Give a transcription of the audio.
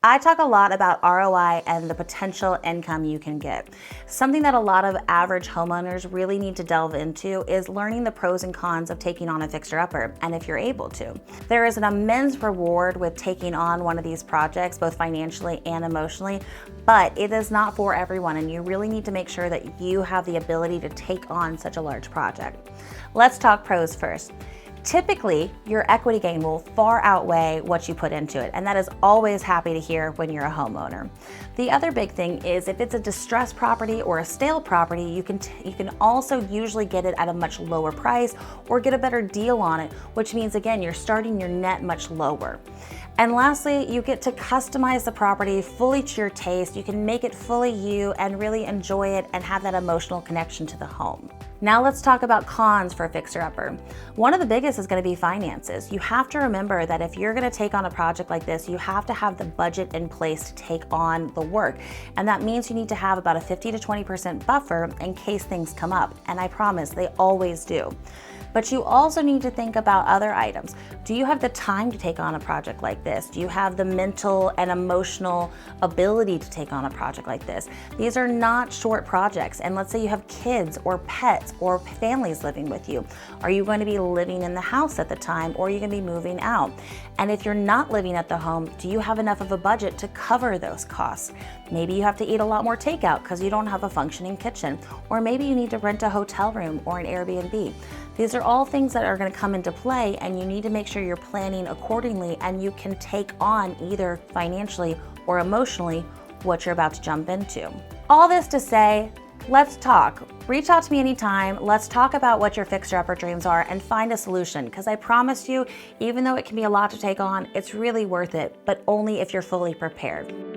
I talk a lot about ROI and the potential income you can get. Something that a lot of average homeowners really need to delve into is learning the pros and cons of taking on a fixer-upper, and if you're able to. There is an immense reward with taking on one of these projects, both financially and emotionally, but it is not for everyone, and you really need to make sure that you have the ability to take on such a large project. Let's talk pros first. Typically, your equity gain will far outweigh what you put into it, and that is always happy to hear when you're a homeowner. The other big thing is if it's a distressed property or a stale property, you can also usually get it at a much lower price or get a better deal on it, which means again, you're starting your net much lower. And lastly, you get to customize the property fully to your taste. You can make it fully you and really enjoy it and have that emotional connection to the home. Now let's talk about cons for a fixer-upper. One of the biggest is going to be finances. You have to remember that if you're going to take on a project like this, you have to have the budget in place to take on the work. And that means you need to have about a 50 to 20% buffer in case things come up. And I promise they always do. But you also need to think about other items. Do you have the time to take on a project like this? Do you have the mental and emotional ability to take on a project like this? These are not short projects. And let's say you have kids or pets or families living with you. Are you going to be living in the house at the time, or are you going to be moving out? And if you're not living at the home, do you have enough of a budget to cover those costs? Maybe you have to eat a lot more takeout because you don't have a functioning kitchen, or maybe you need to rent a hotel room or an Airbnb. These are all things that are going to come into play, and you need to make sure you're planning accordingly and you can take on either financially or emotionally what you're about to jump into. All this to say, let's talk. Reach out to me anytime. Let's talk about what your fixer-upper dreams are and find a solution, because I promise you, even though it can be a lot to take on, it's really worth it, but only if you're fully prepared.